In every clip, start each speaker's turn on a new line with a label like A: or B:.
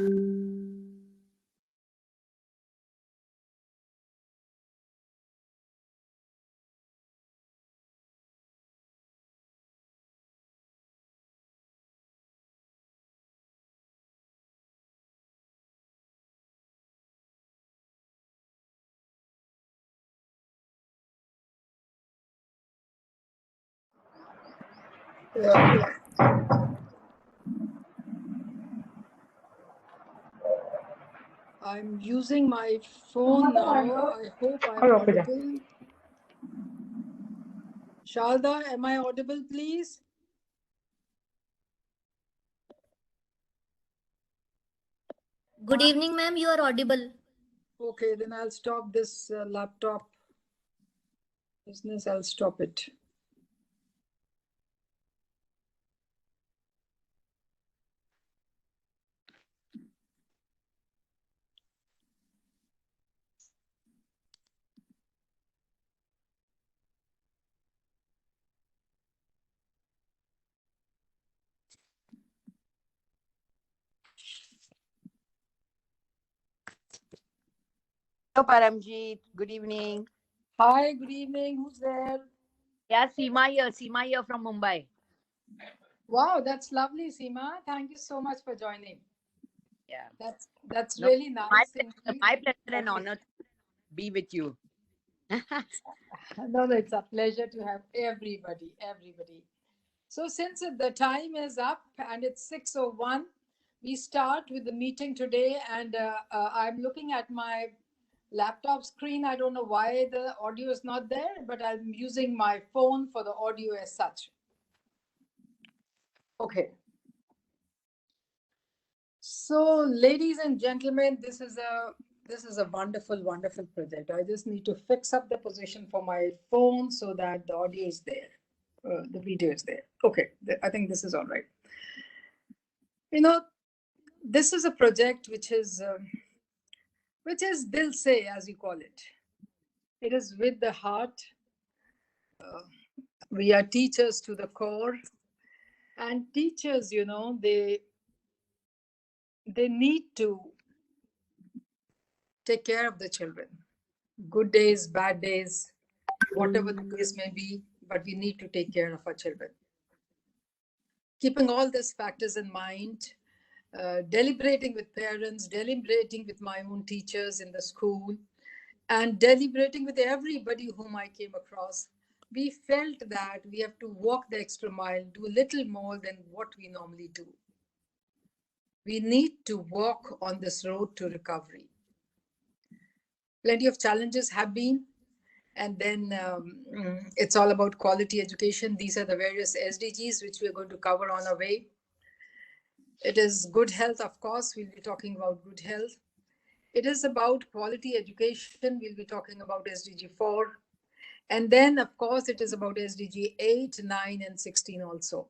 A: Yeah. I'm using my phone now. I hope I'm audible. Shalda, am I audible, please?
B: Good evening, ma'am. You are audible.
A: Okay, then I'll stop this laptop business. I'll stop it.
C: Hello, Paramjeet. Good evening.
A: Hi, good evening. Who's there?
C: Yeah, Seema here from Mumbai.
A: Wow, that's lovely, Seema. Thank you so much for joining.
C: Yeah,
A: that's really nice.
C: My pleasure and honor to be with you.
A: No, it's a pleasure to have everybody. So since the time is up and it's 6:01, we start with the meeting today. And I'm looking at my laptop screen. I don't know why the audio is not there, but I'm using my phone for the audio as such. Okay. So, ladies and gentlemen, this is a wonderful, wonderful project. I just need to fix up the position for my phone so that the audio is there, the video is there. Okay, I think this is all right. You know, this is a project which is Dil Se, as you call it. It is with the heart. We are teachers to the core, and teachers, you know, they need to take care of the children. Good days, bad days, whatever the case may be, but we need to take care of our children. Keeping all these factors in mind, deliberating with parents, deliberating with my own teachers in the school, and deliberating with everybody whom I came across, we felt that we have to walk the extra mile, do a little more than what we normally do. We need to walk on this road to recovery. Plenty of challenges have been, and then it's all about quality education. These are the various SDGs which we're going to cover on our way. It is good health, of course. We'll be talking about good health. It is about quality education. We'll be talking about SDG 4. And then, of course, it is about SDG 8, 9, and 16 also.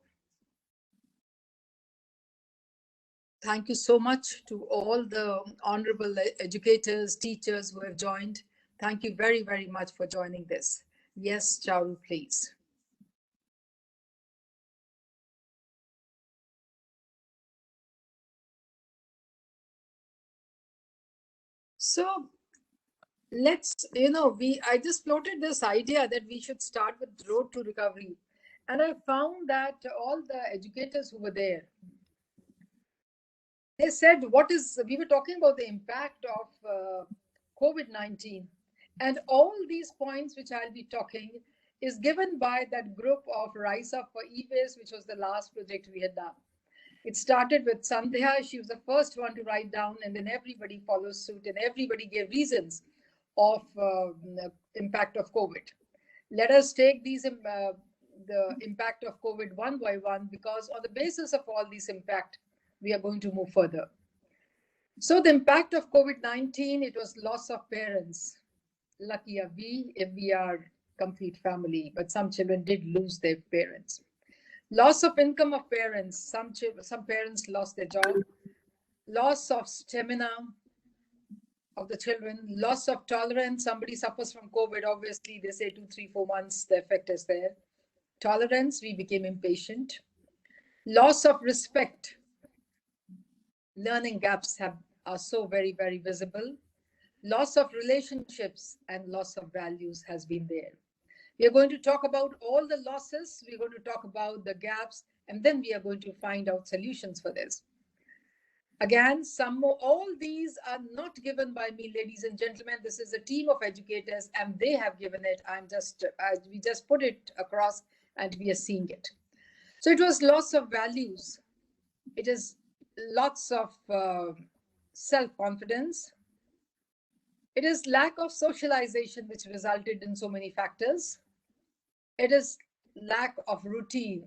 A: Thank you so much to all the honorable educators, teachers who have joined. Thank you very, very much for joining this. Yes, Charu, please. So let's, I just floated this idea that we should start with Road to Recovery. And I found that all the educators who were there, they said, we were talking about the impact of COVID-19. And all these points which I'll be talking is given by that group of Rise Up for E-Waste, which was the last project we had done. It started with Sandhya. She was the first one to write down, and then everybody follows suit, and everybody gave reasons of the impact of COVID. Let us take the impact of COVID one by one, because on the basis of all these impact, we are going to move further. So the impact of COVID-19, it was loss of parents. Lucky are we if we are complete family, but some children did lose their parents. Loss of income of parents. Some parents lost their job. Loss of stamina of the children. Loss of tolerance. Somebody suffers from COVID. Obviously, they say 2, 3, 4 months, the effect is there. Tolerance, we became impatient. Loss of respect. Learning gaps are so very, very visible. Loss of relationships and loss of values has been there. We are going to talk about all the losses, we're going to talk about the gaps, and then we are going to find out solutions for this. Again, some more, all these are not given by me, ladies and gentlemen. This is a team of educators and they have given it. We just put it across and we are seeing it. So it was loss of values. It is lots of self-confidence. It is lack of socialization, which resulted in so many factors. It is lack of routine.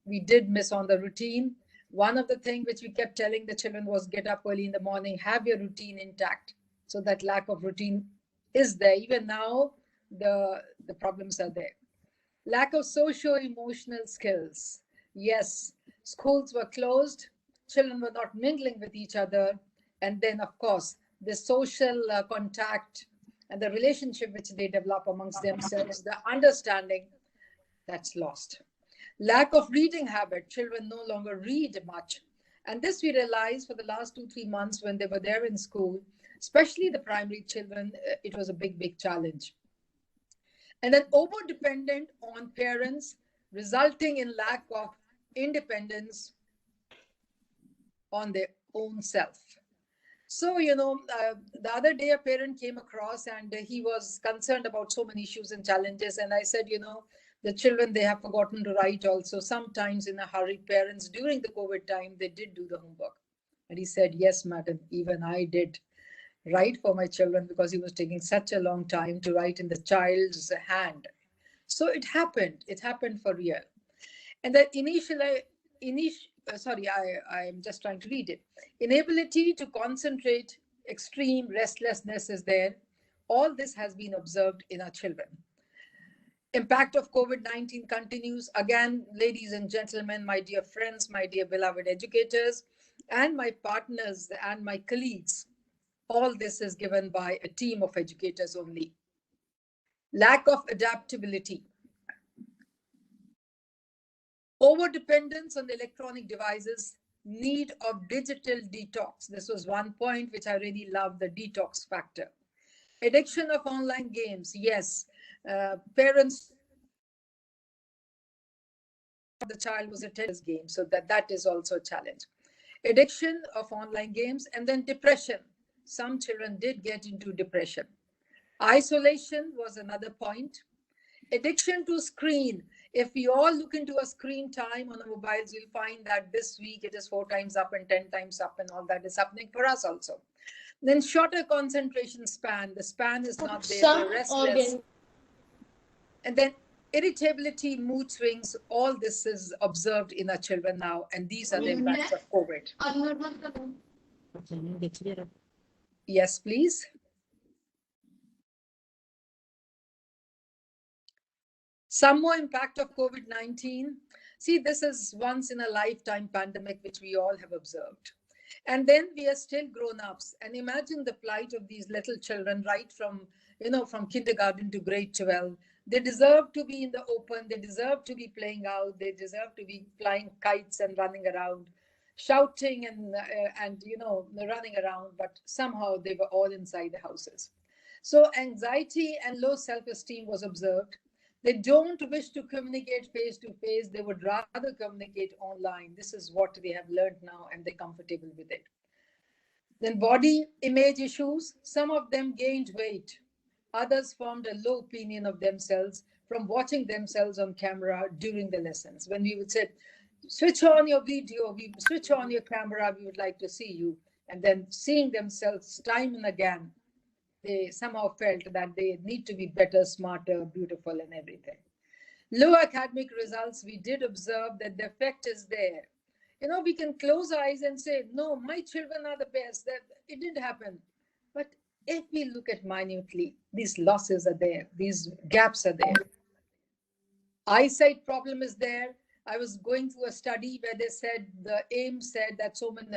A: We did miss on the routine. One of the things which we kept telling the children was get up early in the morning, have your routine intact. So that lack of routine is there. Even now, the problems are there. Lack of socio-emotional skills. Yes, schools were closed, children were not mingling with each other. And then, of course, the social contact and the relationship which they develop amongst themselves, the understanding, that's lost. Lack of reading habit. Children no longer read much. And this we realized for the last 2-3 months when they were there in school, especially the primary children, it was a big, big challenge. And then over-dependent on parents, resulting in lack of independence on their own self. So, the other day a parent came across and he was concerned about so many issues and challenges. And I said, the children, they have forgotten to write also. Sometimes in a hurry, parents during the COVID time, they did do the homework. And he said, yes, madam, even I did write for my children because it was taking such a long time to write in the child's hand. So it happened for real. And that I'm just trying to read it. Inability to concentrate, extreme restlessness is there. All this has been observed in our children. Impact of COVID-19 continues. Again, ladies and gentlemen, my dear friends, my dear beloved educators, and my partners and my colleagues, all this is given by a team of educators only. Lack of adaptability. Over-dependence on the electronic devices, need of digital detox. This was one point which I really love, the detox factor. Addiction of online games. Yes, parents, the child was a tennis game, so that is also a challenge. Addiction of online games, and then depression. Some children did get into depression. Isolation was another point. Addiction to screen. If we all look into a screen time on our mobiles, we'll find that this week it is 4 times up and 10 times up, and all that is happening for us also. Then shorter concentration span. The span is not there. They're restless. And then irritability, mood swings, all this is observed in our children now, and these are the impacts of COVID. Yes, please. Some more impact of COVID-19. See, this is once in a lifetime pandemic, which we all have observed. And then we are still grown-ups. And imagine the plight of these little children, right from kindergarten to grade 12. They deserve to be in the open. They deserve to be playing out. They deserve to be flying kites and running around, shouting and running around. But somehow they were all inside the houses. So anxiety and low self-esteem was observed. They don't wish to communicate face to face. They would rather communicate online. This is what they have learned now, and they're comfortable with it. Then body image issues. Some of them gained weight. Others formed a low opinion of themselves from watching themselves on camera during the lessons. When we would say, switch on your video, switch on your camera, we would like to see you. And then seeing themselves time and again, they somehow felt that they need to be better, smarter, beautiful, and everything. Low academic results, we did observe that the effect is there. We can close our eyes and say, no, my children are the best, that it didn't happen. But if we look at minutely, these losses are there, these gaps are there. Eyesight problem is there. I was going through a study where they said, the AIM said that so many,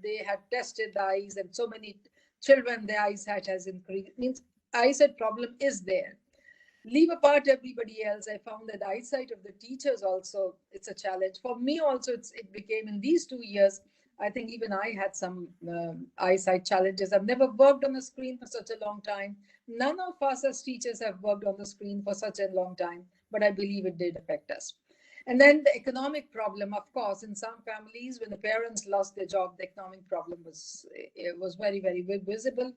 A: they had tested the eyes and so many children, their eyesight has increased. It means eyesight problem is there. Leave apart everybody else. I found that the eyesight of the teachers also, it's a challenge. For me also, it became in these 2 years, I think even I had some eyesight challenges. I've never worked on a screen for such a long time. None of us as teachers have worked on the screen for such a long time, but I believe it did affect us. And then the economic problem, of course, in some families, when the parents lost their job, the economic problem was very, very visible.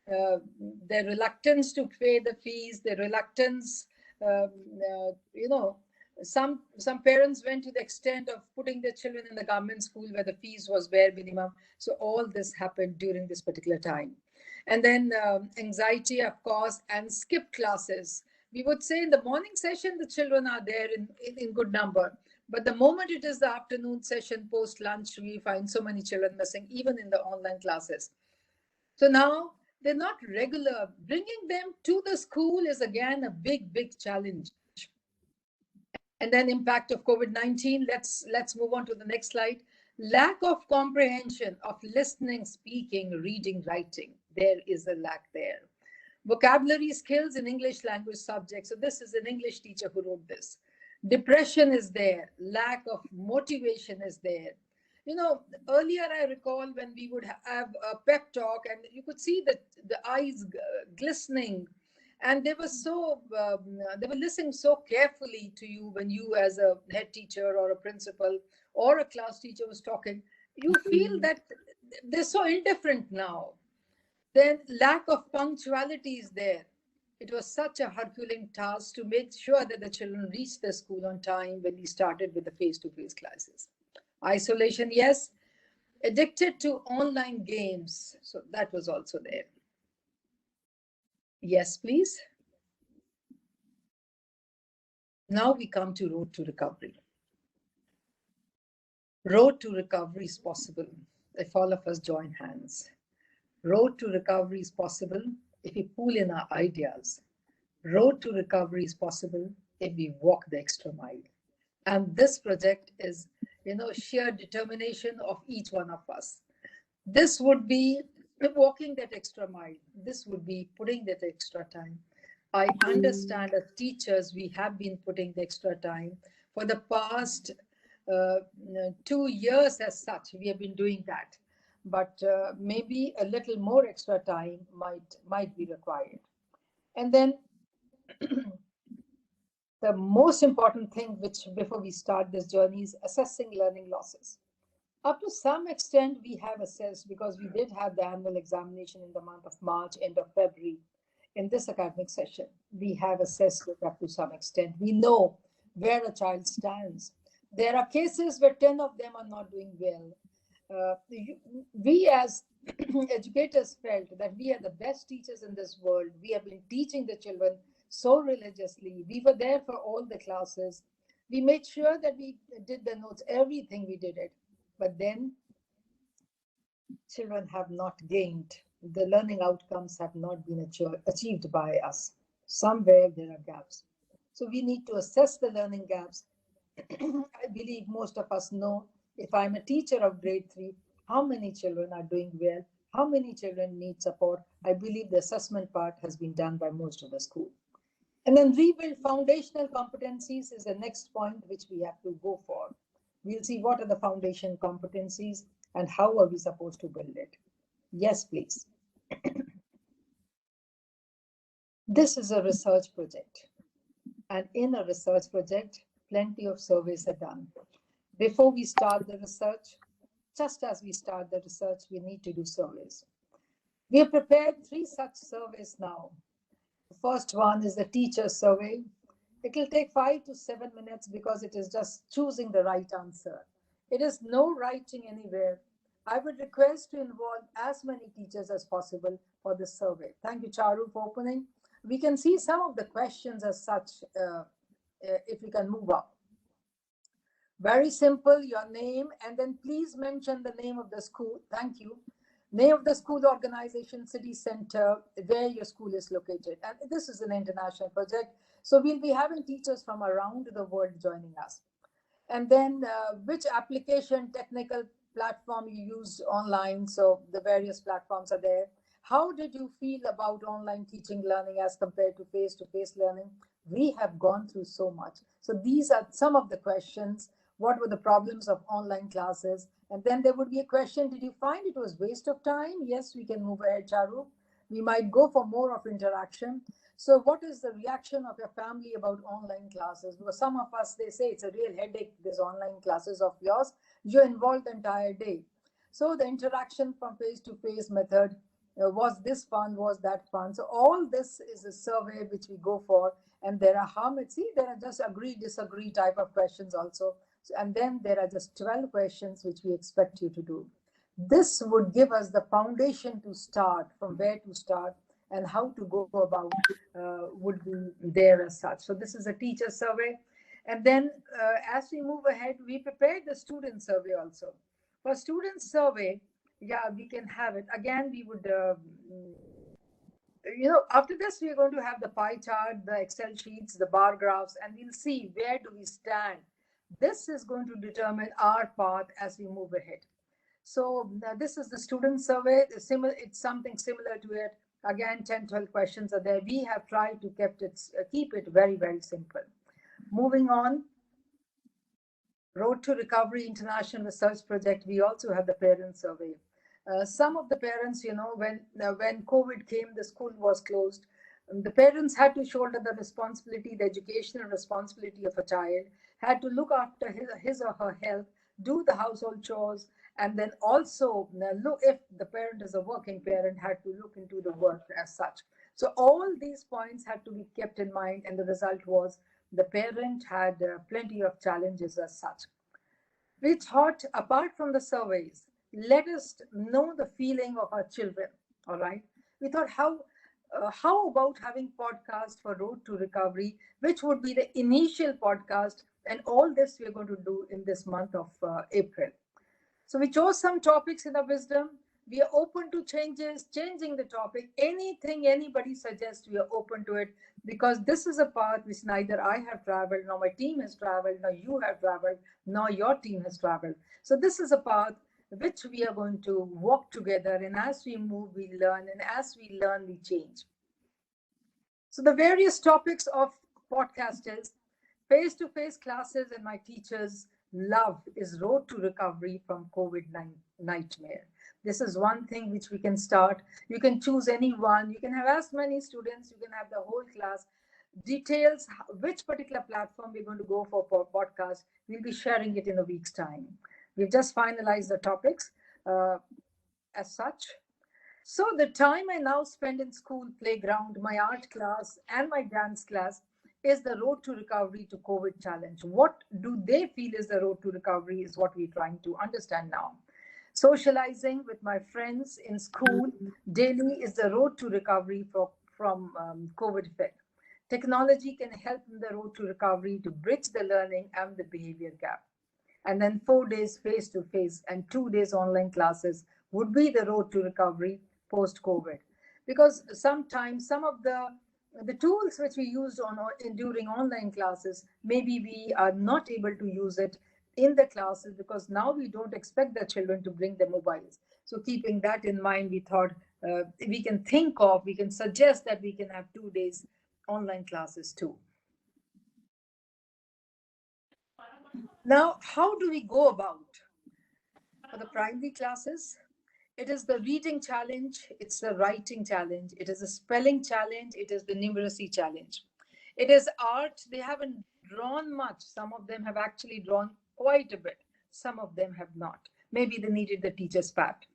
A: Their reluctance to pay the fees, their reluctance, um, you know, some parents went to the extent of putting their children in the government school where the fees was bare minimum. So all this happened during this particular time. And then anxiety, of course, and skip classes. We would say in the morning session, the children are there in good number. But the moment it is the afternoon session, post lunch, we find so many children missing, even in the online classes. So now they're not regular. Bringing them to the school is again a big, big challenge. And then impact of COVID-19. Let's move on to the next slide. Lack of comprehension of listening, speaking, reading, writing. There is a lack there. Vocabulary skills in English language subjects. So this is an English teacher who wrote this. Depression is there. Lack of motivation is there. You know, earlier I recall when we would have a pep talk and you could see the eyes glistening, and they were listening so carefully to you when you as a head teacher or a principal or a class teacher was talking. You feel that they're so indifferent now. Then lack of punctuality is there. It was such a Herculean task to make sure that the children reached the school on time when we started with the face-to-face classes. Isolation, yes. Addicted to online games. So that was also there. Yes, please. Now we come to Road to Recovery. Road to Recovery is possible if all of us join hands. Road to Recovery is possible if we pool in our ideas. Road to Recovery is possible if we walk the extra mile. And this project is, sheer determination of each one of us. This would be walking that extra mile. This would be putting that extra time. I understand as teachers, we have been putting the extra time for the past 2 years as such. We have been doing that, but maybe a little more extra time might be required. And then the most important thing, which before we start this journey, is assessing learning losses. Up to some extent, we have assessed because we did have the annual examination in the month of March, end of February. In this academic session, we have assessed it up to some extent. We know where a child stands. There are cases where 10 of them are not doing well. We as educators felt that we are the best teachers in this world. We have been teaching the children so religiously. We were there for all the classes. We made sure that we did the notes, everything we did it. But then children have not gained. The learning outcomes have not been achieved by us. Somewhere there are gaps. So we need to assess the learning gaps. I believe most of us know, if I'm a teacher of grade 3, how many children are doing well, how many children need support. I believe the assessment part has been done by most of the school. And then rebuild foundational competencies is the next point which we have to go for. We'll see what are the foundation competencies and how are we supposed to build it. Yes, please. This is a research project. And in a research project, plenty of surveys are done. Before we start the research, just as we start the research, we need to do surveys. We have prepared 3 such surveys now. The first one is the teacher survey. It will take 5 to 7 minutes because it is just choosing the right answer. It is no writing anywhere. I would request to involve as many teachers as possible for this survey. Thank you, Charu, for opening. We can see some of the questions as such, if we can move up. Very simple, your name, and then please mention the name of the school. Thank you. Name of the school, organization, city center, where your school is located. And this is an international project. So we'll be having teachers from around the world joining us. And then which application, technical platform you used online. So the various platforms are there. How did you feel about online teaching learning as compared to face-to-face learning? We have gone through so much. So these are some of the questions. what were the problems of online classes. And then there would be a question, did you find it was waste of time? Yes, we can move ahead, Charu. We might go for more of interaction. So what is the reaction of your family about online classes? Because some of us, they say it's a real headache, these online classes of yours. You're involved the entire day. So the interaction from face-to-face method, was this fun, was that fun? So all this is a survey which we go for, and there are how many? See, there are just agree, disagree type of questions also. And then there are just 12 questions which we expect you to do. This would give us the foundation to start, from where to start and how to go about, would be there as such. So this is a teacher survey. And then as we move ahead, we prepared the student survey also. For student survey, yeah, we can have it. Again, we would, after this, we're going to have the pie chart, the Excel sheets, the bar graphs, and we'll see where do we stand. This is going to determine our path as we move ahead. So this is the student survey. It's something similar to it. Again, 10, 12 questions are there. We have tried to keep it very, very simple. Moving on, Road2 Recovery International Research Project, we also have the parent survey. Some of the parents, when COVID came, the school was closed. The parents had to shoulder the responsibility, the educational responsibility of a child, had to look after his or her health, do the household chores, and then also look, if the parent is a working parent, had to look into the work as such. So all these points had to be kept in mind, and the result was the parent had plenty of challenges as such. We thought, apart from the surveys, let us know the feeling of our children. All right. We thought, how about having podcast for Road to Recovery, which would be the initial podcast, and all this we're going to do in this month of April. So we chose some topics in our wisdom. We are open to changing the topic. Anything anybody suggests, we are open to it, because this is a path which neither I have traveled, nor my team has traveled, nor you have traveled, nor your team has traveled. So this is a path which we are going to walk together. And as we move, we learn. And as we learn, we change. So the various topics of podcast is face-to-face classes, and my teachers love is Road to Recovery from COVID nightmare. This is one thing which we can start. You can choose any one. You can have as many students. You can have the whole class. Details, which particular platform we're going to go for podcast, we'll be sharing it in a week's time. We've just finalized the topics as such. So the time I now spend in school, playground, my art class, and my dance class is the Road to Recovery to COVID challenge. What do they feel is the Road to Recovery is what we're trying to understand now. Socializing with my friends in school daily is the Road to Recovery from COVID effect. Technology can help in the Road to Recovery to bridge the learning and the behavior gap. And then 4 days face-to-face and 2 days online classes would be the Road to Recovery post-COVID. Because sometimes some of the tools which we used during online classes, maybe we are not able to use it in the classes, because now we don't expect the children to bring their mobiles. So keeping that in mind, we thought we can suggest that we can have 2 days online classes too. Now, how do we go about? For the primary classes, it is the reading challenge, it's the writing challenge, it is a spelling challenge, it is the numeracy challenge. It is art. They haven't drawn much. Some of them have actually drawn quite a bit. Some of them have not. Maybe they needed the teacher's pat.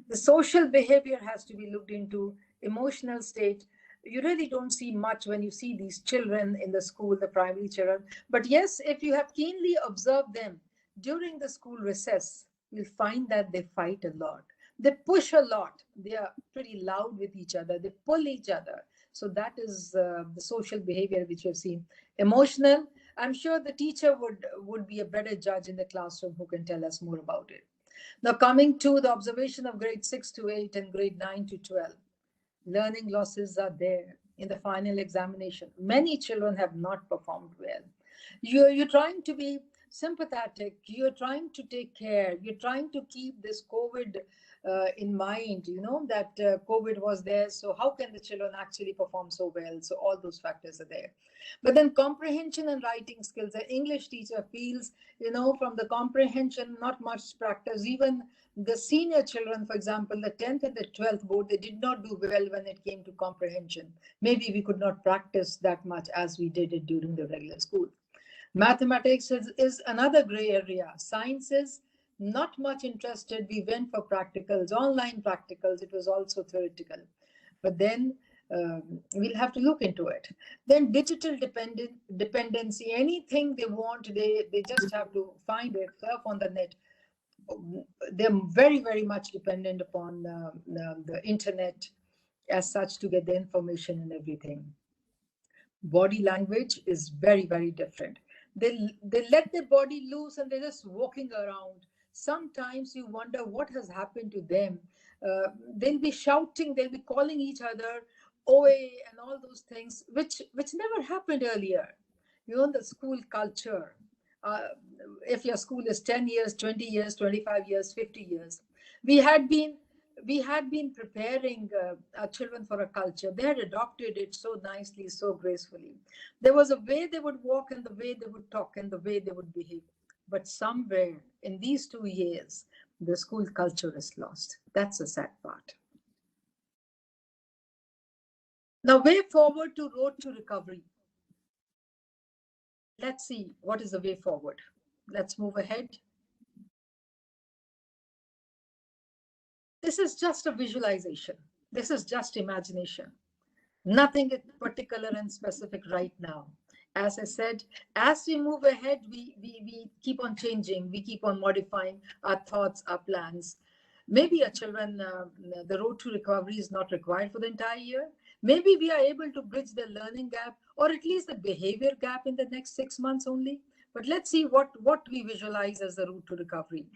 A: The social behavior has to be looked into, emotional state. You really don't see much when you see these children in the school, the primary children. But yes, if you have keenly observed them during the school recess, you'll find that they fight a lot. They push a lot. They are pretty loud with each other. They pull each other. So that is the social behavior which we have seen. Emotional, I'm sure the teacher would be a better judge in the classroom who can tell us more about it. Now coming to the observation of grade 6 to 8 and grade 9 to 12. Learning losses are there in the final examination. Many children have not performed well. You're trying to be sympathetic, you're trying to take care, you're trying to keep this COVID in mind, that COVID was there. So how can the children actually perform so well? So all those factors are there. But then comprehension and writing skills, an English teacher feels, from the comprehension, not much practice. Even the senior children, for example, the 10th and the 12th board, they did not do well when it came to comprehension. Maybe we could not practice that much as we did it during the regular school. Mathematics is another gray area. Science is not much interested. We went for practicals, online practicals. It was also theoretical. But then we'll have to look into it. Then digital dependency, anything they want, they just have to find it, surf on the net. They're very, very much dependent upon the internet as such to get the information and everything. Body language is very, very different. They let their body loose and they're just walking around. Sometimes you wonder what has happened to them. They'll be shouting, they'll be calling each other "Oe" and all those things, which never happened earlier. The school culture. If your school is 10 years, 20 years, 25 years, 50 years, we had been preparing our children for a culture. They had adopted it so nicely, so gracefully. There was a way they would walk and the way they would talk and the way they would behave. But somewhere in these 2 years, the school culture is lost. That's a sad part. Now, way forward to Road to Recovery. Let's see what is the way forward. Let's move ahead. This is just a visualization. This is just imagination. Nothing particular and specific right now. As I said, as we move ahead, we keep on changing. We keep on modifying our thoughts, our plans. Maybe our children, the road to recovery is not required for the entire year. Maybe we are able to bridge the learning gap or at least the behavior gap in the next 6 months only. But let's see what we visualize as the route to recovery.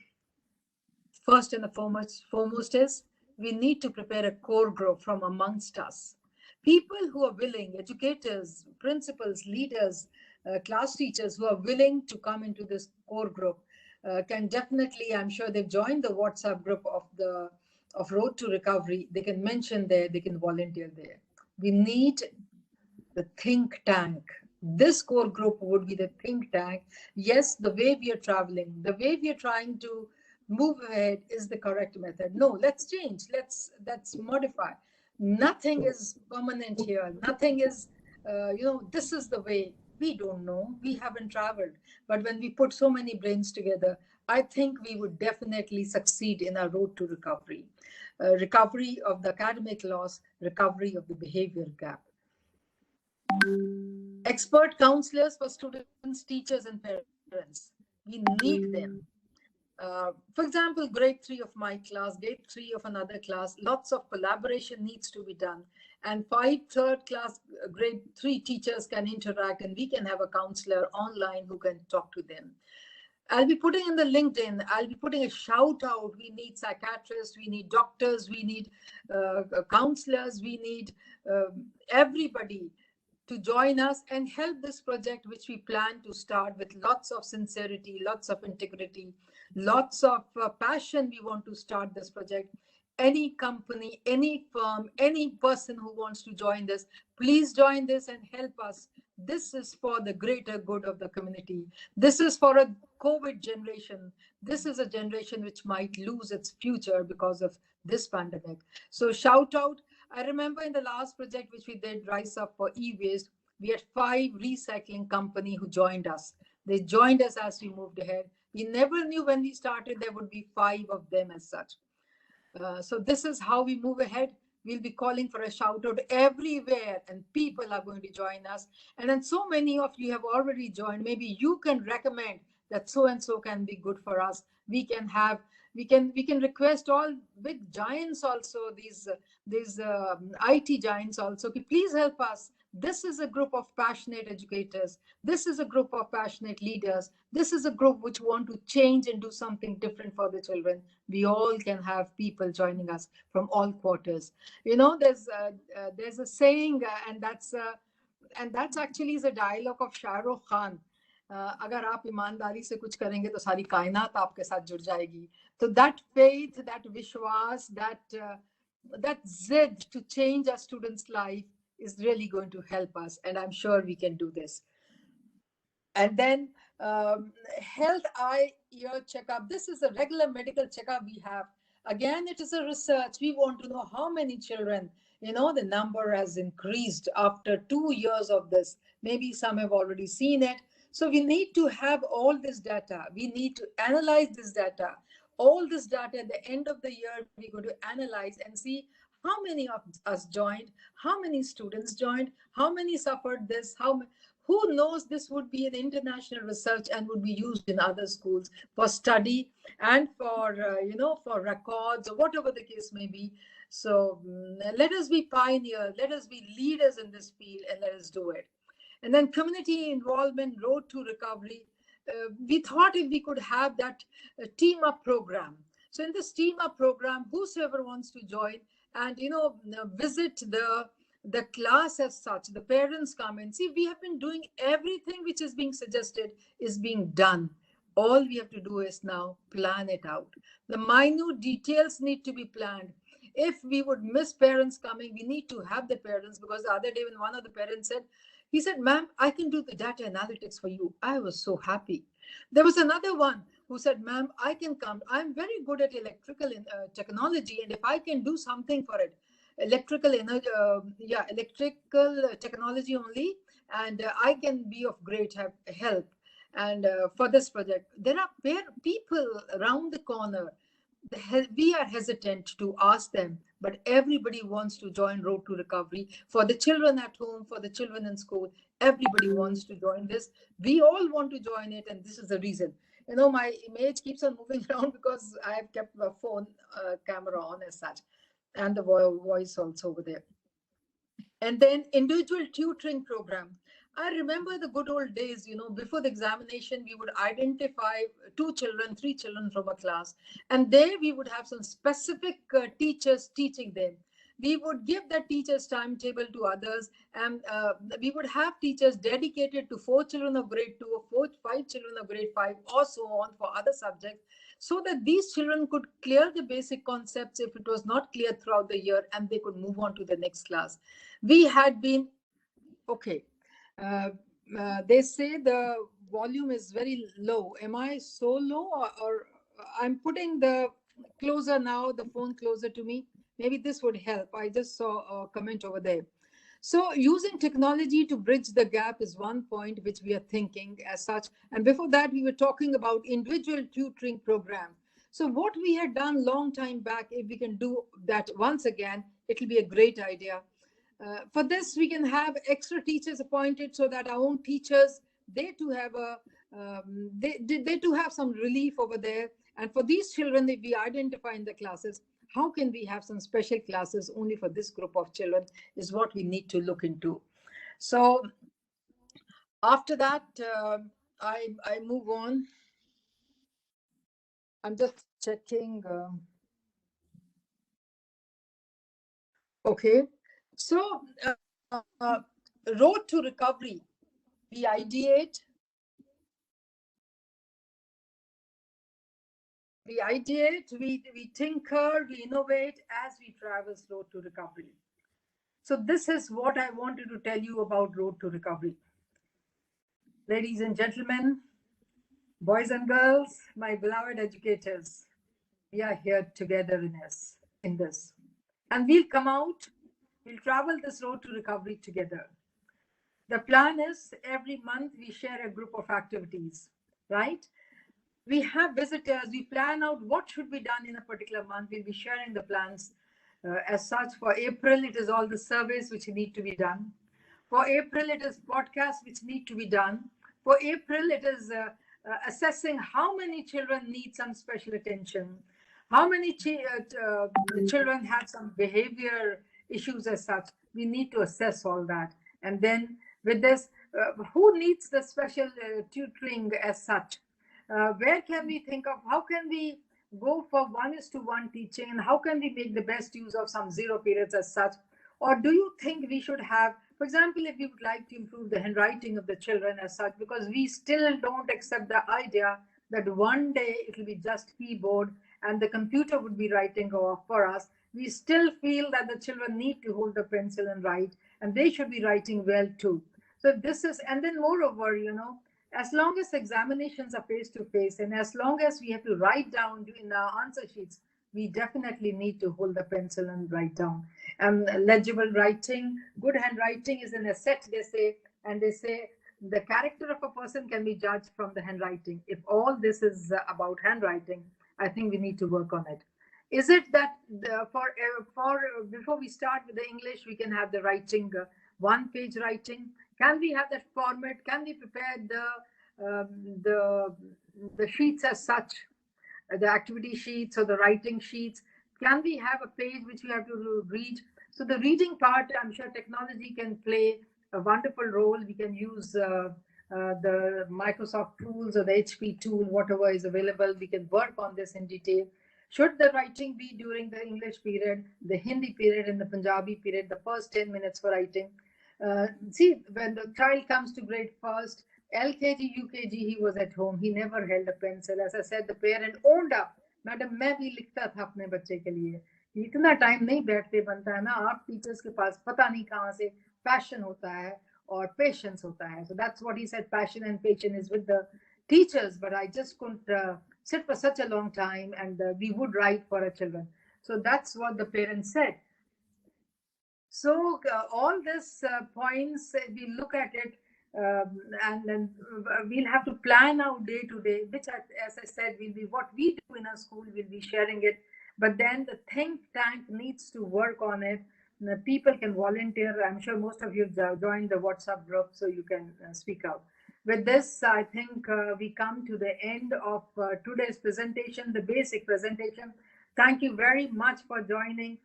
A: First and the foremost is we need to prepare a core group from amongst us. People who are willing, educators, principals, leaders, class teachers who are willing to come into this core group can definitely, I'm sure they've joined the WhatsApp group of Road to Recovery. They can mention there, they can volunteer there. We need the think tank. This core group would be the think tank. Yes, the way we are traveling, the way we are trying to move ahead is the correct method. No, let's change. Let's modify. Nothing is permanent here. Nothing is, this is the way. We don't know. We haven't traveled. But when we put so many brains together, I think we would definitely succeed in our road to recovery. Recovery of the academic loss, recovery of the behavior gap. Expert counselors for students, teachers, and parents. We need them. For example, grade 3 of my class, grade 3 of another class, lots of collaboration needs to be done. And 5 third class, grade 3 teachers can interact and we can have a counselor online who can talk to them. I'll be putting in the LinkedIn, I'll be putting a shout out. We need psychiatrists, we need doctors, we need counselors, we need everybody to join us and help this project, which we plan to start with lots of sincerity, lots of integrity, lots of passion. We want to start this project. Any company, any firm, any person who wants to join this, please join this and help us. This is for the greater good of the community. This is for a COVID generation. This is a generation which might lose its future because of this pandemic. So shout out. I remember in the last project which we did, Rise Up for E-Waste, we had 5 recycling company who joined us. They joined us as we moved ahead. We never knew when we started there would be 5 of them as such. So this is how we move ahead. We'll be calling for a shout out everywhere and people are going to join us. And then so many of you have already joined. Maybe you can recommend that so-and-so can be good for us. We can request all big giants also, these IT giants also. Please help us. This is a group of passionate educators. This is a group of passionate leaders. This is a group which want to change and do something different for the children. We all can have people joining us from all quarters. There's a saying, and that's actually the dialogue of Shah Rukh Khan. अगर आप ईमानदारी से कुछ करेंगे तो सारी कायनात आपके साथ जुड़ जाएगी. So that faith, that vishwas, that zid to change a student's life is really going to help us, and I'm sure we can do this. And then health eye ear checkup. This is a regular medical checkup we have. Again, it is a research. We want to know how many children, the number has increased after 2 years of this. Maybe some have already seen it. So we need to have all this data. We need to analyze this data. All this data at the end of the year, we're going to analyze and see how many of us joined, how many students joined, how many suffered this, who knows, this would be an international research and would be used in other schools for study and for for records or whatever the case may be. So let us be pioneers, let us be leaders in this field, and let us do it. And then community involvement, Road to Recovery. We thought if we could have that team up program. So in this team up program, whosoever wants to join and visit the class as such, the parents come and see. We have been doing everything which is being suggested is being done. All we have to do is now plan it out. The minute details need to be planned. If we would miss parents coming, we need to have the parents, because the other day when one of the parents said, he said, "Ma'am, I can do the data analytics for you." I was so happy. There was another one who said, "Ma'am, I can come. I'm very good at electrical technology, and if I can do something for it, electrical energy, electrical technology only, and I can be of great help. And for this project, there are people around the corner. We are hesitant to ask them, but everybody wants to join Road to Recovery. For the children at home, for the children in school, everybody wants to join this. We all want to join it, and this is the reason. My image keeps on moving around because I have kept my phone camera on as such, and the voice also over there. And then individual tutoring program. I remember the good old days, before the examination, we would identify 2 children, 3 children from a class, and there we would have some specific teachers teaching them. We would give that teacher's timetable to others, and we would have teachers dedicated to 4 children of grade 2 or 5 children of grade 5, or so on for other subjects, so that these children could clear the basic concepts if it was not clear throughout the year, and they could move on to the next class. We had been, okay, they say the volume is very low. Am I so low, or I'm putting the closer now, the phone closer to me? Maybe this would help. I just saw a comment over there. So using technology to bridge the gap is one point which we are thinking as such. And before that, we were talking about individual tutoring program. So what we had done long time back, if we can do that once again, it will be a great idea. For this, we can have extra teachers appointed so that our own teachers, they too have they too have some relief over there. And for these children, if we identify in the classes, how can we have some special classes only for this group of children is what we need to look into. So after that, I move on. I'm just checking. Okay. So Road to Recovery, we ideate, we tinker, we innovate as we traverse Road to Recovery. So this is what I wanted to tell you about Road to Recovery. Ladies and gentlemen, boys and girls, my beloved educators, we are here together in this. And we'll come out, we'll travel this Road to Recovery together. The plan is every month we share a group of activities, right? We have visitors, we plan out what should be done in a particular month. We'll be sharing the plans as such. For April, it is all the surveys which need to be done. For April, it is podcasts which need to be done. For April, it is assessing how many children need some special attention, how many children have some behavior issues as such. We need to assess all that. And then with this, who needs the special tutoring as such? Where can we think of, how can we go for 1:1 teaching, and how can we make the best use of some zero periods as such? Or do you think we should have For example, if you would like to improve the handwriting of the children as such, because we still don't accept the idea that one day it will be just keyboard and the computer would be writing for us, we still feel that the children need to hold the pencil and write, and they should be writing well too. So this is, and then moreover, as long as examinations are face to face, and as long as we have to write down in our answer sheets, we definitely need to hold the pencil and write down. And legible writing, good handwriting is an asset, they say, and they say the character of a person can be judged from the handwriting. If all this is about handwriting, I think we need to work on it. Is it that for before we start with the English, we can have the writing, one-page writing? Can we have that format? Can we prepare the sheets as such, the activity sheets or the writing sheets? Can we have a page which we have to read? So the reading part, I'm sure technology can play a wonderful role. We can use the Microsoft tools or the HP tool, whatever is available. We can work on this in detail. Should the writing be during the English period, the Hindi period, and the Punjabi period, the first 10 minutes for writing? See, when the child comes to grade first, LKG, UKG, he was at home. He never held a pencil. As I said, the parent owned up. Madam मैं भी लिखता था अपने बच्चे के लिए. इतना time नहीं बैठते बनता है ना. आप टीचर्स के पास पता नहीं कहाँ से पैशन होता है और पेशेंस होता है. So that's what he said, passion and patience is with the teachers, but I just couldn't sit for such a long time, and we would write for our children. So that's what the parents said. So all these points, we look at it, and then we'll have to plan our day to day, which, as I said, will be what we do in our school. We'll be sharing it, but then the think tank needs to work on it. The people can volunteer. I'm sure most of you have joined the WhatsApp group, so you can speak out. With this, I think we come to the end of today's presentation, the basic presentation. Thank you very much for joining.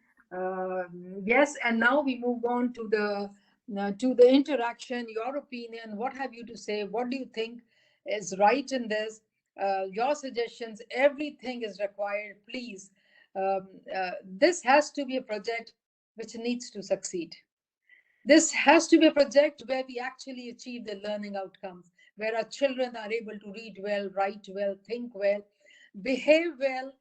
A: Yes, and now we move on to the interaction, your opinion. What have you to say? What do you think is right in this? Your suggestions, everything is required. Please, this has to be a project which needs to succeed. This has to be a project where we actually achieve the learning outcomes, where our children are able to read well, write well, think well, behave well.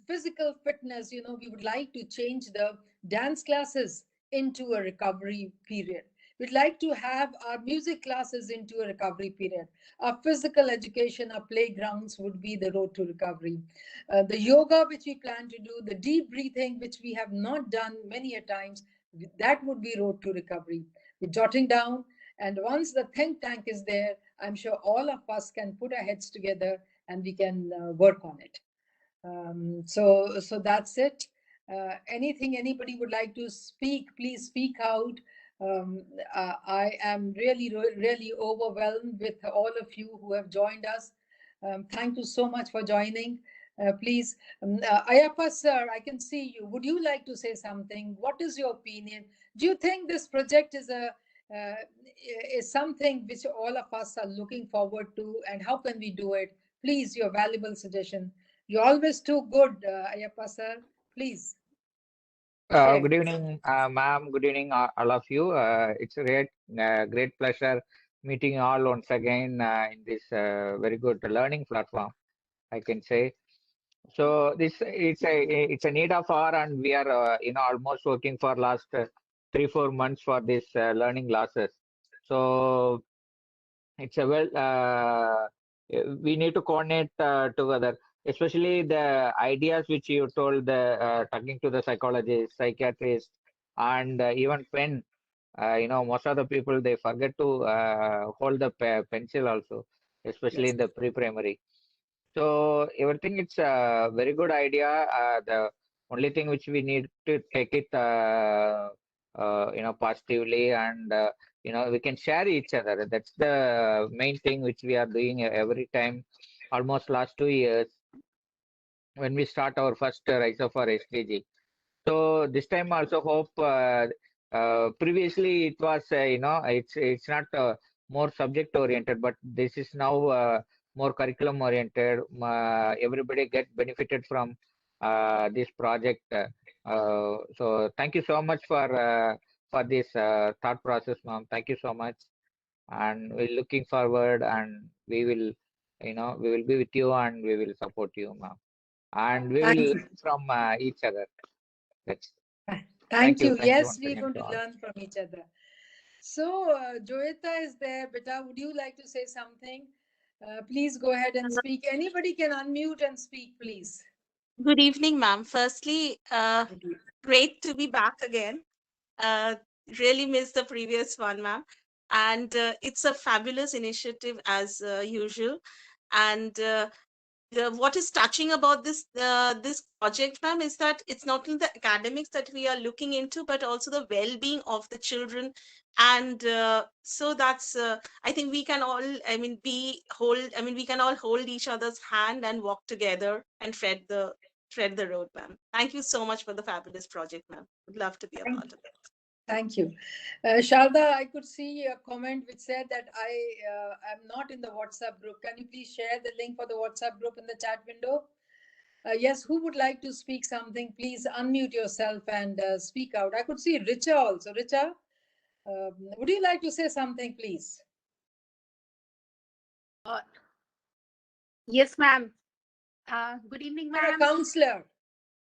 A: Physical fitness, we would like to change the dance classes into a recovery period. We'd like to have our music classes into a recovery period. Our physical education, our playgrounds would be the road to recovery. The yoga, which we plan to do, the deep breathing, which we have not done many a times, that would be road to recovery. We're jotting down, and once the think tank is there, I'm sure all of us can put our heads together and we can work on it. So that's it. Anything anybody would like to speak, please speak out. I am really overwhelmed with all of you who have joined us. Thank you so much for joining. Please, Ayappa sir, I can see you. Would you like to say something? What is your opinion? Do you think this project is something which all of us are looking forward to, and how can we do it? Please, your valuable suggestion. You're always too good, Ayappa sir. Please.
D: Good evening, ma'am. Good evening, all of you. It's a great pleasure meeting you all once again in this very good learning platform, I can say. So it's a need of hour, and we are almost working for last 3-4 months for this learning classes. So it's a we need to coordinate together, especially the ideas which you told, the talking to the psychologist, psychiatrist, and even pen. Most of the people, they forget to hold the pencil also, especially in the pre-primary. So everything, it's a very good idea. The only thing which we need to take it positively, and we can share each other. That's the main thing which we are doing every time, almost last 2 years, when we start our first rise of our SDG. So this time also hope. Previously it was it's not more subject oriented, but this is now more curriculum oriented. Everybody get benefited from this project. So thank you so much for for this thought process, ma'am. Thank you so much. And we're looking forward, and we will, we will be with you, and we will support you, ma'am. And we will
A: Thank you.
D: learn from each other. That's,
A: Thank you.
D: thank you
A: Yes,
D: once
A: we're
D: again
A: going
D: to
A: to
D: all.
A: learn from each other. So, Joeta is there. Beta, would you like to say something? Please go ahead and speak. Anybody can unmute and speak, please.
E: Good evening, ma'am. Firstly, great to be back again. Uh, really missed the previous one, ma'am. And it's a fabulous initiative as usual. And what is touching about this project, ma'am, is that it's not only the academics that we are looking into, but also the well-being of the children. And so that's I think we can all, we can all hold each other's hand and walk together and tread the road, ma'am. Thank you so much for the fabulous project, ma'am. Would love to be a part of it.
A: Thank you. Sharda, I could see a comment which said that I am not in the WhatsApp group. Can you please share the link for the WhatsApp group in the chat window? Yes, who would like to speak something? Please unmute yourself and speak out. I could see Richa also. Richa, would you like to say something, please?
F: Yes, ma'am. Good evening,
A: You're a
F: ma'am.
A: counselor.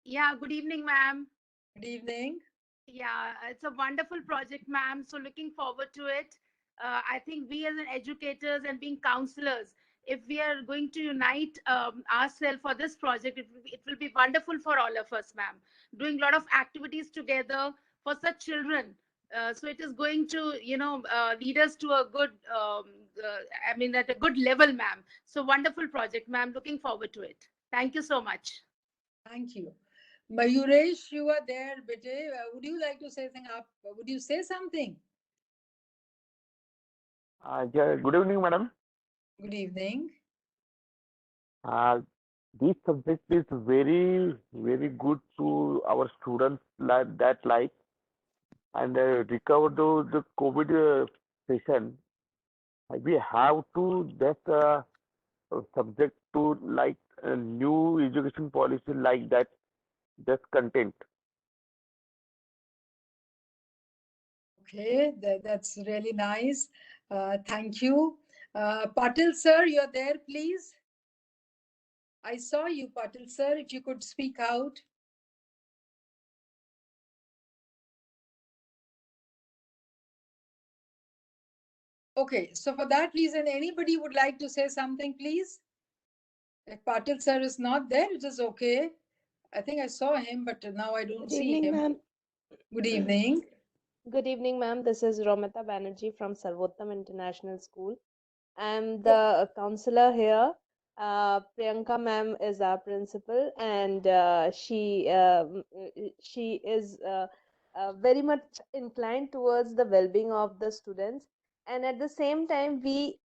F: Yeah, good evening, ma'am.
A: Good evening.
F: Yeah, it's a wonderful project, ma'am. So looking forward to it. I think we as an educators and being counselors, if we are going to unite ourselves for this project, it will be wonderful for all of us, ma'am. Doing a lot of activities together for such children. So it is going to, lead us to a good, at a good level, ma'am. So wonderful project, ma'am. Looking forward to it. Thank you so much.
A: Thank you. Mayuresh, you are there, Bete. Would you like to say something up? Would you say something?
G: Yeah, good evening, madam.
A: Good evening.
G: This subject is very, very good to our students like and recover the COVID session. We have to that subject to like a new education policy like that, just content.
A: Okay, that's really nice. Thank you. Patil sir, you're there, please. I saw you, Patil sir. If you could speak out. Okay, so for that reason, anybody would like to say something, please? If Patil sir is not there, it is okay. I think I saw him, but now I don't
H: Good
A: see
H: evening,
A: him.
H: ma'am.
A: Good evening.
H: Good evening, ma'am. This is Romita Banerjee from Sarvottam International School. I'm the counselor here. Priyanka ma'am is our principal, and she is very much inclined towards the well-being of the students. And at the same time, we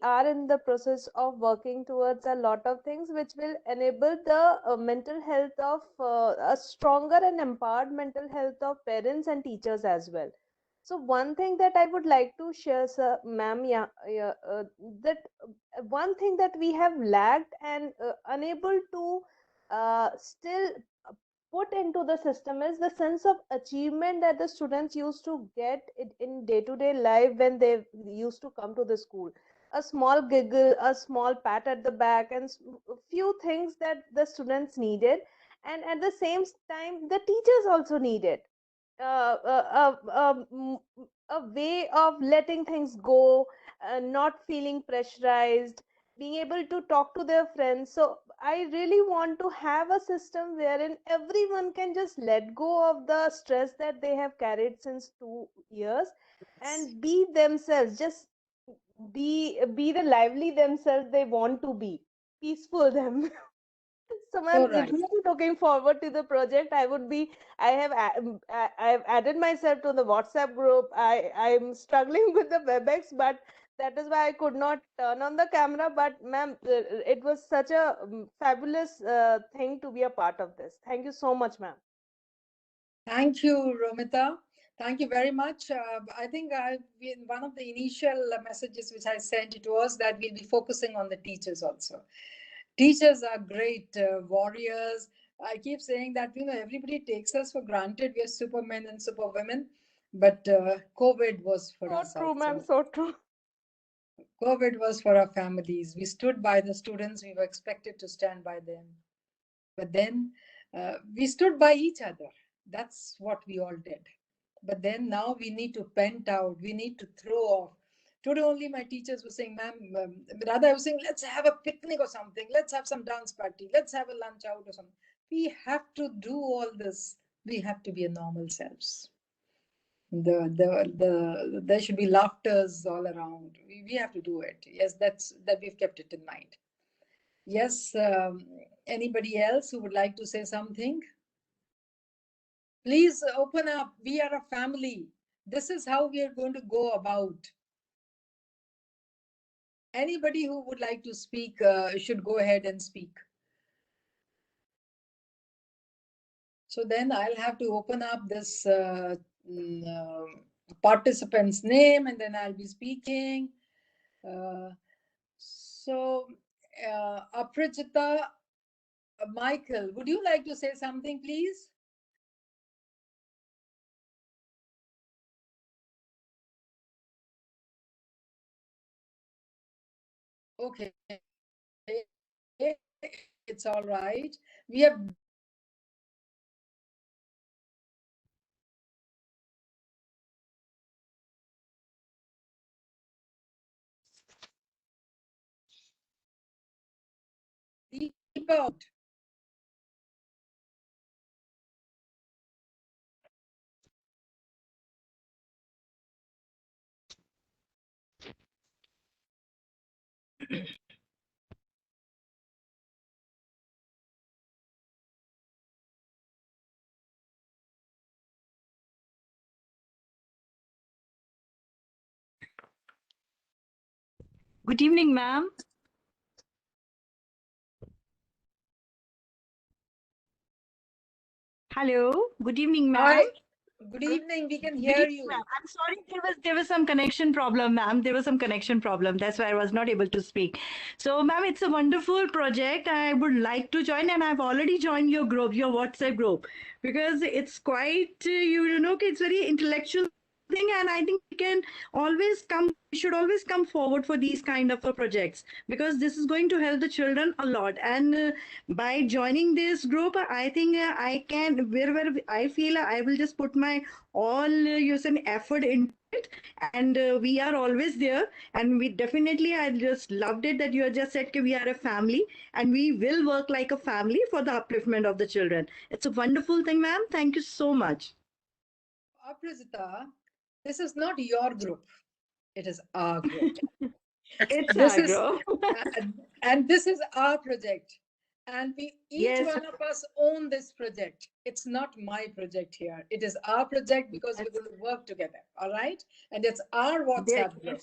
H: are in the process of working towards a lot of things which will enable the mental health of a stronger and empowered mental health of parents and teachers as well. So one thing that I would like to share, sir, ma'am, that one thing that we have lacked and unable to still put into the system is the sense of achievement that the students used to get it in day-to-day life when they used to come to the school. A small giggle, a small pat at the back, and a few things that the students needed, and at the same time, the teachers also needed a way of letting things go, not feeling pressurized, being able to talk to their friends. So I really want to have a system wherein everyone can just let go of the stress that they have carried since 2 years and be themselves. Just be the lively themselves they want to be, peaceful them. So, ma'am,
A: All right.
H: really looking forward to the project. I have added myself to the WhatsApp group. I'm struggling with the WebEx, but that is why I could not turn on the camera. But, ma'am, it was such a fabulous thing to be a part of this. Thank you so much, ma'am.
A: Thank you, Romita. Thank you very much. I think one of the initial messages which I sent, it was that we'll be focusing on the teachers also. Teachers are great warriors. I keep saying that, everybody takes us for granted. We are supermen and superwomen. But COVID was for
H: So
A: us
H: true, ma'am.
A: also.
H: So true.
A: COVID was for our families. We stood by the students. We were expected to stand by them. But then we stood by each other. That's what we all did. But then now we need to pent out. We need to throw off. Today only my teachers were saying, ma'am, rather I was saying, let's have a picnic or something. Let's have some dance party. Let's have a lunch out or something. We have to do all this. We have to be a normal selves. There should be laughters all around. We have to do it. Yes, that we've kept it in mind. Yes, anybody else who would like to say something? Please open up. We are a family. This is how we are going to go about. Anybody who would like to speak should go ahead and speak. So then I'll have to open up this participant's name and then I'll be speaking. So, Aprajita, Michael, would you like to say something, please? Okay, it's all right. We have deep out.
I: Good evening, ma'am. Hello. Good evening, ma'am.
A: Hi. Good evening. We can
I: Good
A: hear
I: evening,
A: you.
I: ma'am. I'm sorry, there was some connection problem, ma'am. There was some connection problem. That's why I was not able to speak. So, ma'am, it's a wonderful project. I would like to join, and I've already joined your group, your WhatsApp group, because it's quite, it's very intellectual thing, and I think we should always come forward for these kind of projects, because this is going to help the children a lot. And by joining this group, I think I can, wherever I feel, I will just put my all use an effort into it, and we are always there. And we definitely, I just loved it that you have just said that we are a family and we will work like a family for the upliftment of the children. It's a wonderful thing, ma'am. Thank you so much.
A: Aprajita, this is not your group. It is our group.
I: It's
A: This
I: our
A: is
I: group.
A: and this is our project. And each
I: Yes,
A: one of us own this project. It's not my project here. It is our project because we're going to work together. All right. And it's our WhatsApp group.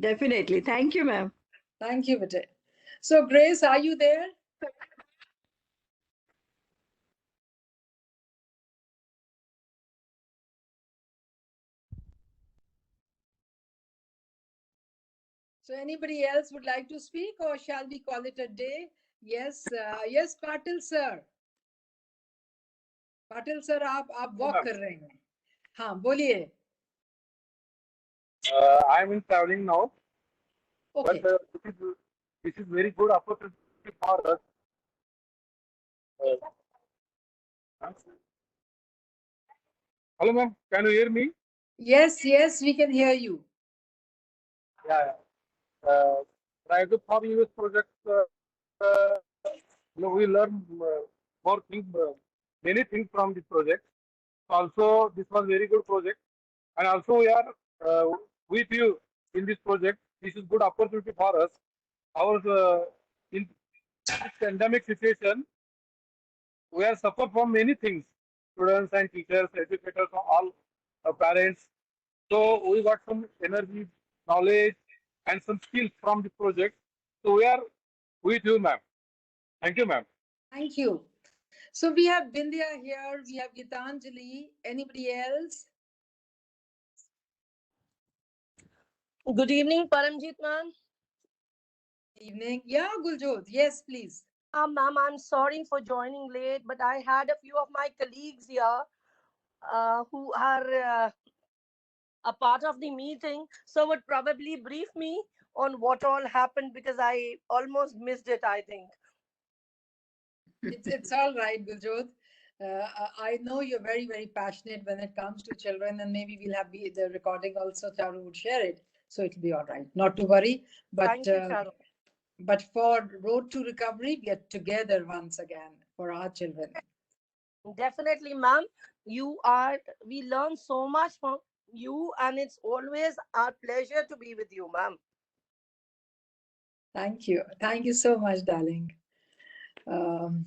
I: Definitely. Thank you, ma'am.
A: Thank you, Vijay. So, Grace, are you there? So, anybody else would like to speak, or shall we call it a day? Yes, yes, Patil sir. Patil sir आप walk कर रहे हैं हाँ बोलिए
J: I am in traveling now.
A: Okay.
J: But this is very good opportunity for us. Hello, ma'am. Can you hear me?
A: Yes, yes, we can hear you.
J: Yeah. Try to form US project. We learn more things, many things from this project. Also, this was very good project, and also we are with you in this project. This is good opportunity for us. Our in this pandemic situation, we are suffer from many things. Students and teachers, educators, all parents. So we got some energy, knowledge, and some skills from the project. So we are with you, ma'am. Thank you, ma'am.
A: Thank you. So we have Bindya here, we have Gitanjali. Anybody else?
K: Good evening, Paramjit ma'am.
A: Evening. Yeah, Guljot. Yes, please.
K: Ma'am, I'm sorry for joining late, but I had a few of my colleagues here who are a part of the meeting, so would probably brief me on what all happened because I almost missed it, I think.
A: It's all right, Guljot. I know you're very, very passionate when it comes to children, and maybe we'll have the recording also. Charu would share it, so it'll be all right. Not to worry.
K: Thank you, Charu.
A: But for Road to Recovery, we are together once again for our children.
K: Definitely, ma'am. We learn so much from you, and it's always our pleasure to be with you, ma'am.
A: Thank you. Thank you so much, darling. Um,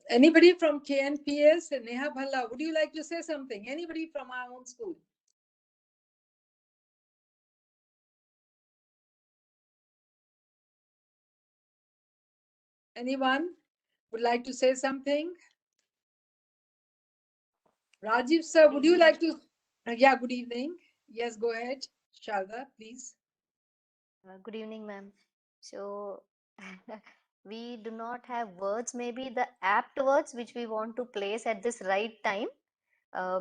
A: Anybody from KNPS? Neha Bhalla, would you like to say something? Anybody from our own school? Anyone would like to say something? Rajiv sir, would you like to? Yeah, good evening. Yes, go ahead. Sharda, please.
B: Good evening, ma'am. So, we do not have words, maybe the apt words which we want to place at this right time,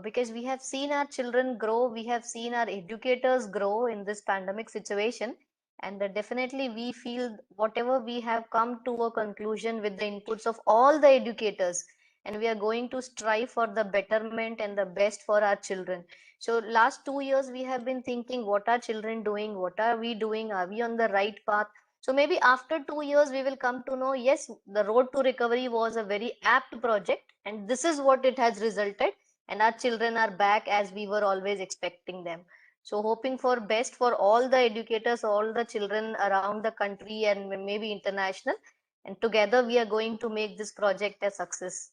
B: because we have seen our children grow, we have seen our educators grow in this pandemic situation, and definitely we feel whatever we have come to a conclusion with the inputs of all the educators, and we are going to strive for the betterment and the best for our children. So last 2 years we have been thinking, what are children doing, what are we doing, are we on the right path? So maybe after 2 years we will come to know, yes, the Road to Recovery was a very apt project, and this is what it has resulted, and our children are back as we were always expecting them. So hoping for best for all the educators, all the children around the country and maybe international, and together we are going to make this project a success.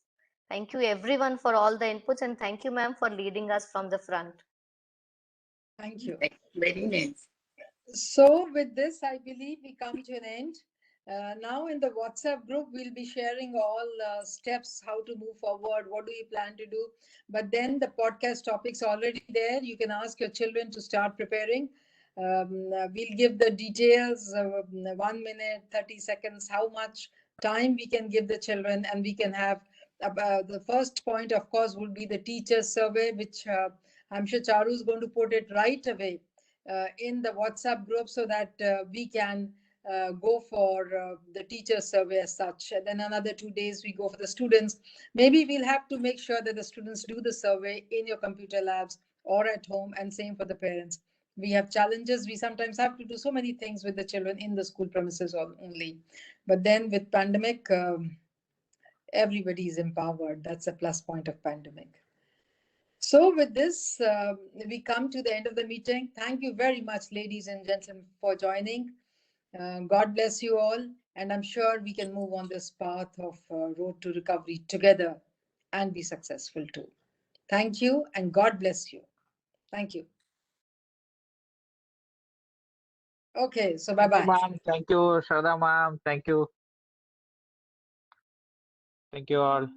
B: Thank you everyone for all the inputs, and thank you, ma'am, for leading us from the front.
A: Thank you.
C: Very nice.
A: So with this, I believe we come to an end. Now in the WhatsApp group, we'll be sharing all steps, how to move forward, what do you plan to do. But then the podcast topics already there. You can ask your children to start preparing. We'll give the details, 1 minute, 30 seconds, how much time we can give the children, and we can have the first point, of course, would be the teacher's survey, which I'm sure Charu is going to put it right away in the WhatsApp group so that we can go for the teacher survey as such. And then another 2 days we go for the students. Maybe we'll have to make sure that the students do the survey in your computer labs or at home, and same for the parents. We have challenges. We sometimes have to do so many things with the children in the school premises only. But then with pandemic, everybody is empowered. That's a plus point of pandemic. So with this, we come to the end of the meeting. Thank you very much, ladies and gentlemen, for joining. God bless you all. And I'm sure we can move on this path of Road to Recovery together and be successful too. Thank you and God bless you. Thank you. Okay, so
D: Thank you,
A: bye-bye.
D: ma'am. Thank you, Shraddha ma'am. Thank you. Thank you all.